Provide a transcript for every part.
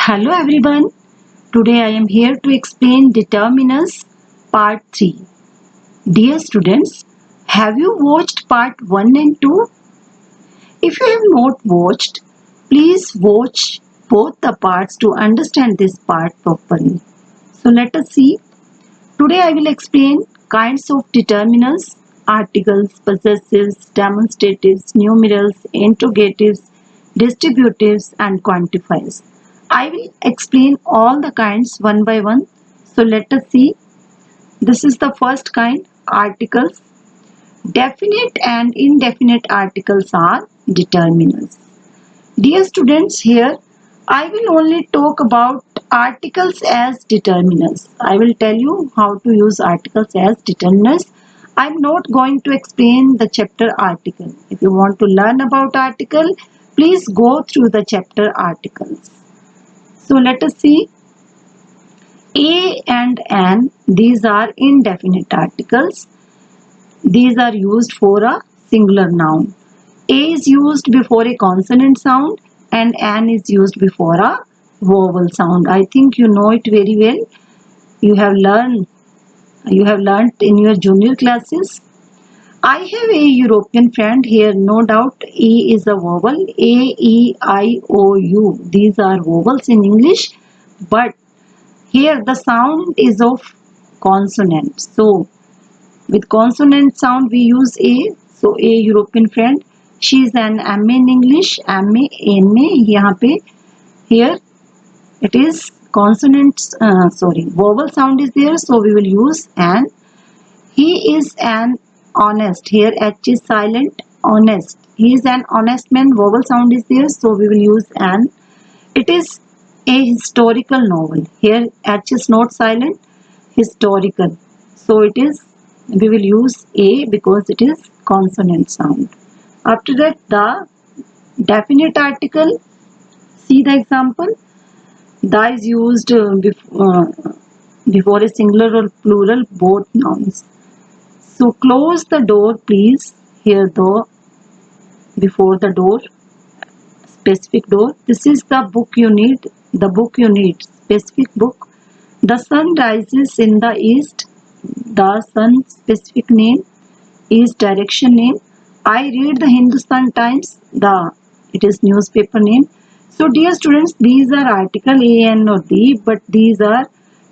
Hello everyone. Today I am here to explain determinants part 3. Dear students, have you watched part 1 and 2? If you have not watched, please watch both the parts to understand this part properly. So let us see. Today I will explain kinds of determinants, articles, possessives, demonstratives, numerals, interrogatives, distributives and quantifiers. I will explain all the kinds one by one. So let us see. This is the first kind, articles. Definite and indefinite articles are determinants. Dear students, here I will only talk about articles as determinants. I will tell you how to use articles as determinants. I am not going to explain the chapter article. If you want to learn about article, please go through the chapter articles. So let us see. A and an, these are indefinite articles. These are used for a singular noun. A is used before a consonant sound and an is used before a vowel sound. I think you know it very well. You have learned in your junior classes. I have a European friend here. No doubt E is a vowel. A, E, I, O, U. These are vowels in English. But here the sound is of consonant. So with consonant sound we use A. So a European friend. She is an MA in English. MA, NA. यहाँ पे here it is consonant. Vowel sound is there. So we will use an. He is an honest. Here H is silent. Honest. He is an honest man. Vowel sound is there. So we will use an. It is a historical novel. Here H is not silent. Historical. So it is, we will use A because it is consonant sound. After that, the definite article. See the example. The is used before a singular or plural, both nouns. So close the door please. Here the before the door, specific door. This is the book you need. The book you need, specific book. The sun rises in the east. The sun, specific name, is direction name. I read the Hindustan Times. The, it is newspaper name. So dear students, these are article A, N or D, but these are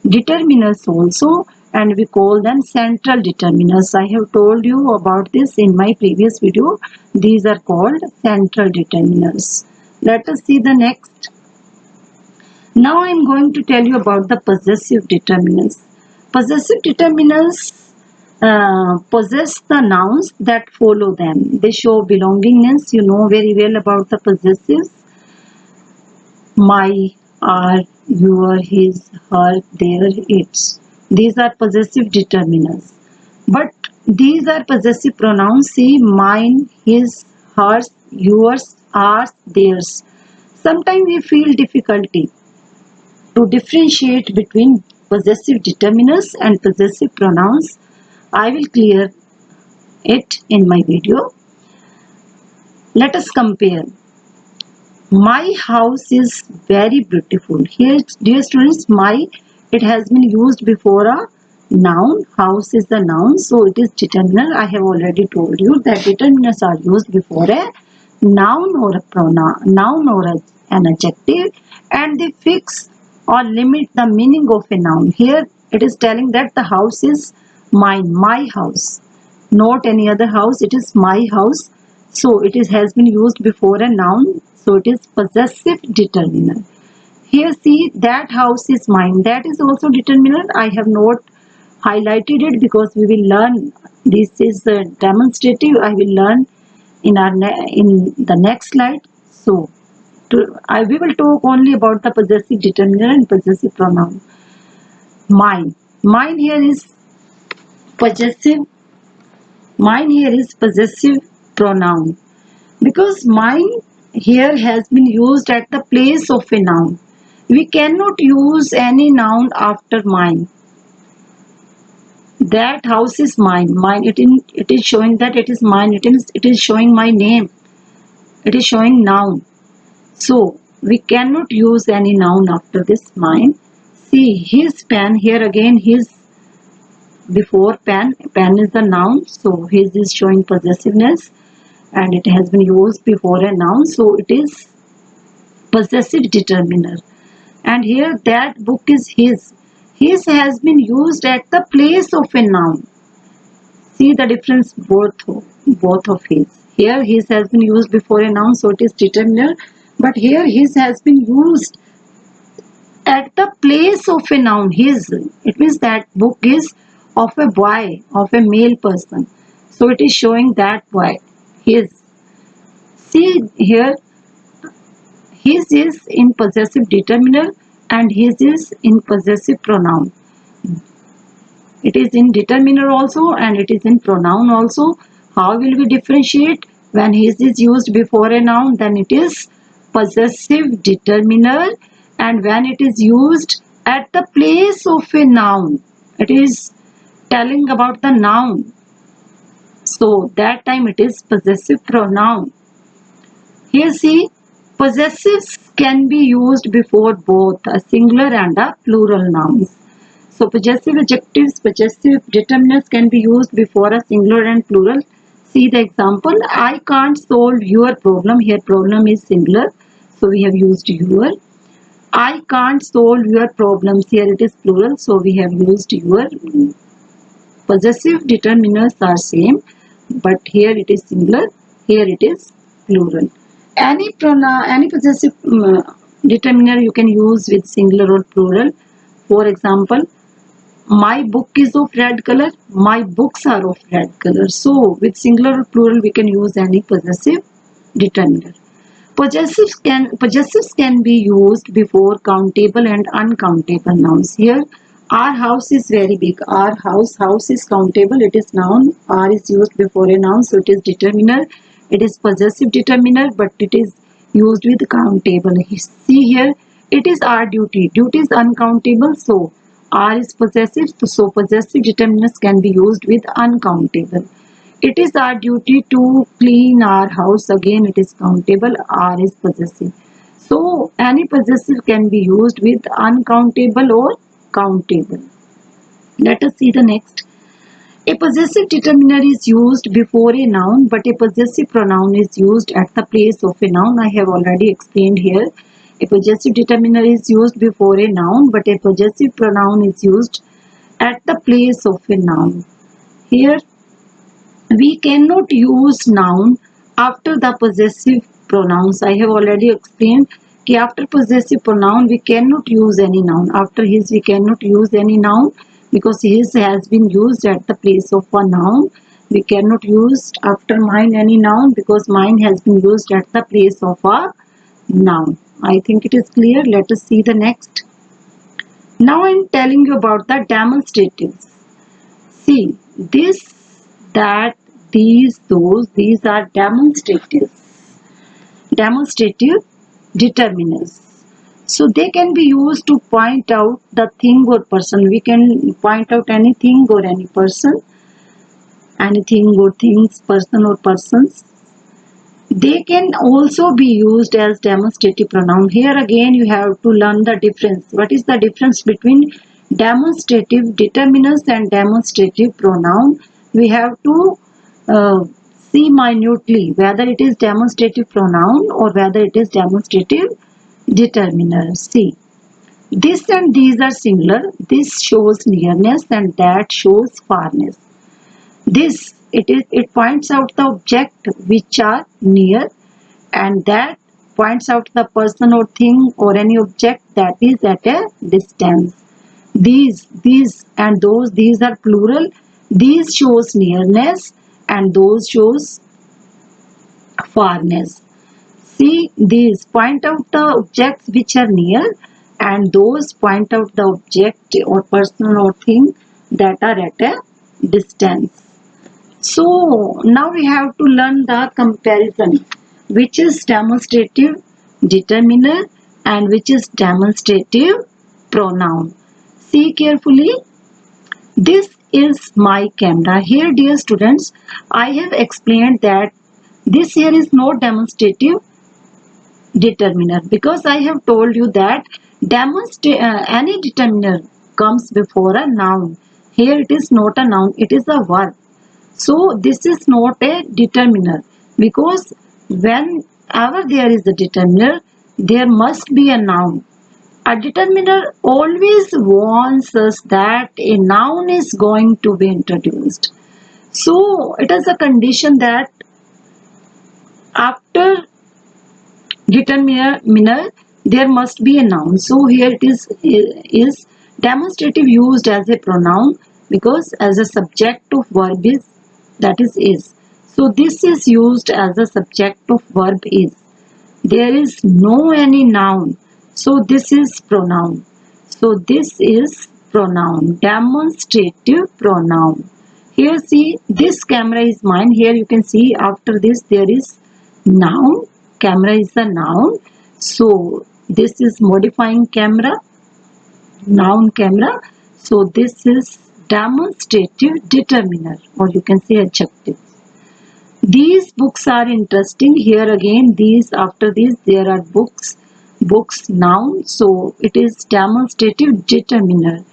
determiners also, and we call them central determiners. I have told you about this in my previous video. These are called central determiners. Let us see the next. Now I am going to tell you about the possessive determinants. Possessive determinants possess the nouns that follow them. They show belongingness. You know very well about the possessives. My, our, your, his, her, their, its. These are possessive determinants. But these are possessive pronouns. See, mine, his, hers, yours, ours, theirs. Sometimes we feel difficulty to differentiate between possessive determinants and possessive pronouns. I will clear it in my video. Let us compare. My house is very beautiful. Here, dear students, my, it has been used before a noun. House is the noun, so it is determiner. I have already told you that determiners are used before a noun or a pronoun, noun or an adjective, and they fix or limit the meaning of a noun. Here it is telling that the house is mine, my house, not any other house. It is my house. So it is has been used before a noun. So it is possessive determiner. Here see, that house is mine. That is also determiner. I have not highlighted it because we will learn. This is a demonstrative. I will learn in in the next slide. So we will talk only about the possessive determiner and possessive pronoun. Mine. Mine here is possessive. Mine here is possessive pronoun. Because mine here has been used at the place of a noun. We cannot use any noun after mine. That house is mine. Mine, it is showing that it is mine. It is showing my name. It is showing noun. So We cannot use any noun after this mine. See, his pen, here again his before pen. Pen is a noun, so his is showing possessiveness and it has been used before a noun, so it is possessive determiner. And here that book is his. His has been used at the place of a noun. See the difference, both of his. Here his has been used before a noun, so it is determiner. But here his has been used at the place of a noun. His. It means that book is of a boy, of a male person. So it is showing that boy. His. See here, his is in possessive determiner and his is in possessive pronoun. It is in determiner also and it is in pronoun also. How will we differentiate? When his is used before a noun, then it is possessive determiner, and when it is used at the place of a noun, it is telling about the noun. So that time it is possessive pronoun. Here see, possessives can be used before both a singular and a plural nouns. So possessive adjectives, possessive determinants can be used before a singular and plural. See the example, I can't solve your problem. Here problem is singular, so we have used your. I can't solve your problems. Here it is plural, so we have used your. Possessive determinants are same, but here it is singular, here it is plural. Any pronoun, any possessive determiner you can use with singular or plural. For example, my book is of red color, my books are of red color. So with singular or plural we can use any possessive determiner. Possessives can be used before countable and uncountable nouns. Here our house is very big. Our house is countable, it is noun. R is used before a noun, so it is determiner. It is possessive determiner, but it is used with countable. See here, it is our duty. Duty is uncountable, so R is possessive, so possessive determinants can be used with uncountable. It is our duty to clean our house. Again, it is countable. R is possessive. So, any possessive can be used with uncountable or countable. Let us see the next. A possessive determiner is used before a noun, but a possessive pronoun is used at the place of a noun. I have already explained here. A possessive determiner is used before a noun, but a possessive pronoun is used at the place of a noun. Here, we cannot use noun after the possessive pronouns. I have already explained that after possessive pronoun we cannot use any noun. After his we cannot use any noun because his has been used at the place of a noun. We cannot use after mine any noun because mine has been used at the place of a noun. I think it is clear. Let us see the next. Now I am telling you about the demonstratives. See, this, that, these, those, these are demonstrative determiners. So they can be used to point out the thing or person. We can point out anything or any person, anything or things, person or persons. They can also be used as demonstrative pronoun. Here again you have to learn the difference. What is the difference between demonstrative determiners and demonstrative pronoun? We have to see minutely whether it is demonstrative pronoun or whether it is demonstrative determiner. See, this and these are similar. This shows nearness and that shows farness. This, it points out the object which are near, and that points out the person or thing or any object that is at a distance. These and those, these are plural. These shows nearness and those shows farness. See, these point out the objects which are near and those point out the object or person or thing that are at a distance. So now we have to learn the comparison, which is demonstrative determiner and which is demonstrative pronoun. See carefully. This is my camera. Here, dear students, I have explained that this here is not demonstrative determiner, because I have told you that any determiner comes before a noun. Here it is not a noun, it is a verb. So this is not a determiner, because whenever there is a determiner, there must be a noun. A determiner always warns us that a noun is going to be introduced. So it is a condition that after determiner there must be a noun. So here it is demonstrative used as a pronoun, because as a subject of verb is, that is. So this is used as a subject of verb is. There is no any noun, so this is pronoun. So this is pronoun, demonstrative pronoun. Here see, this camera is mine. Here you can see after this there is noun. Camera is a noun. So this is modifying camera, noun camera. So this is demonstrative determiner, or you can say adjective. These books are interesting. Here again, these after this there are books noun. So it is demonstrative determiner.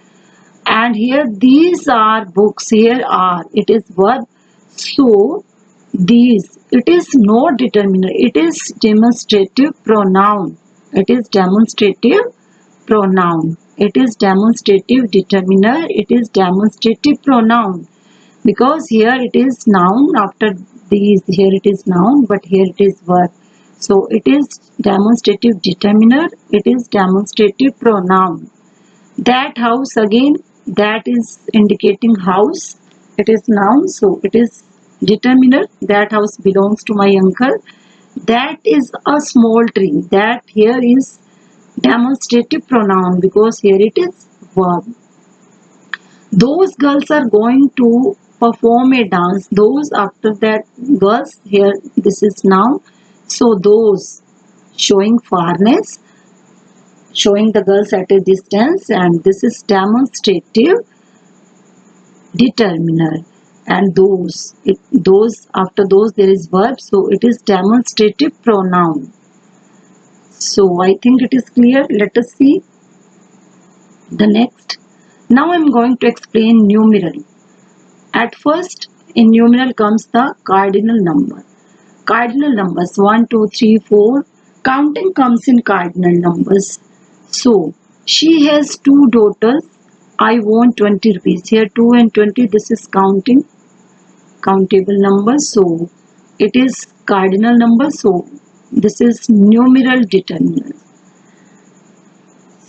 And here these are books. Here are, it is verb. So these, it is not determiner. It is demonstrative pronoun. It is demonstrative pronoun. It is demonstrative determiner. It is demonstrative pronoun, because here it is noun, after these here it is noun, but here it is verb. So it is demonstrative determiner, it is demonstrative pronoun. That house, again, that is indicating house, it is noun, so it is determiner. That house belongs to my uncle. That is a small tree, that here is demonstrative pronoun, because here it is verb. Those girls are going to perform a dance. Those, after that girls, here this is now. So those, showing farness, showing the girls at a distance, and this is demonstrative determiner. And those after those there is verb, so it is demonstrative pronoun. So I think it is clear. Let us see the next. Now I am going to explain numeral. At first, in numeral comes the cardinal number. Cardinal numbers 1, 2, 3, 4. Counting comes in cardinal numbers. So, she has two daughters. I want 20 rupees. Here 2 and 20, this is counting, countable number. So, it is cardinal number. So, this is numeral determinant.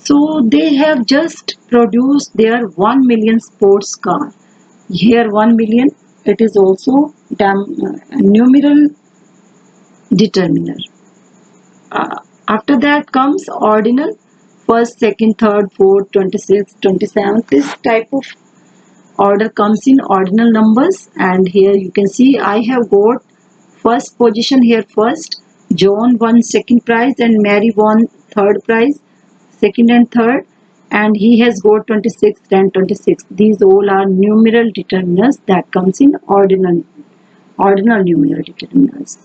So, they have just produced their 1 million sports car. Here 1 million, it is also numeral determiner. After that comes ordinal, first, second, third, fourth, 26, 27. This type of order comes in ordinal numbers, and here you can see I have got first position here first. John won second prize and Mary won third prize, second and third, and he has got 26 and 26. These all are numeral determiners that comes in ordinal numeral determiners.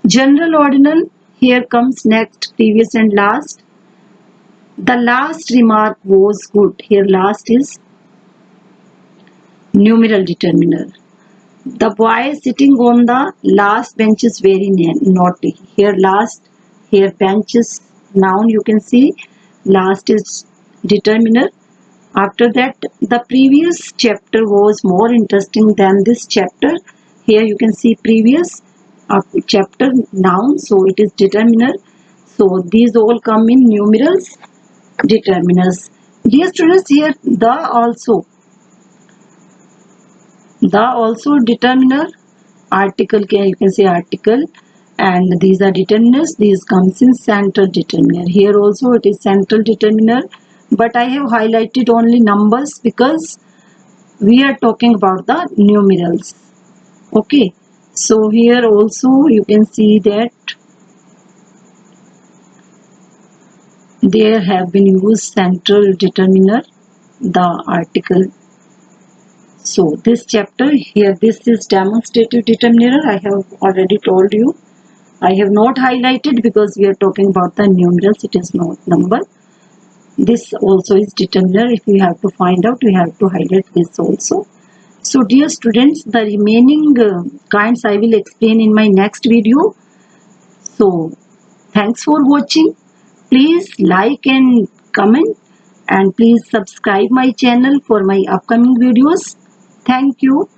General ordinal, here comes next, previous and last. The last remark was good. Here last is numeral determiner. The boy sitting on the last bench is very naughty. Here last, here bench is noun, you can see. Last is determiner. After that, the previous chapter was more interesting than this chapter. Here you can see previous chapter noun, so it is determiner. So these all come in numerals determiners. Dear students, here the also determiner, article, you can say article, and these are determiners. These comes in central determiner. Here also it is central determiner, but I have highlighted only numbers because we are talking about the numerals. Okay, so here also you can see that there have been used central determiner, the article. So this chapter here, this is demonstrative determiner, I have already told you. I have not highlighted because we are talking about the numerals. It is not number. This also is determiner. If we have to find out, we have to highlight this also. So dear students, the remaining kinds I will explain in my next video. So thanks for watching. Please like and comment, and please subscribe my channel for my upcoming videos. Thank you.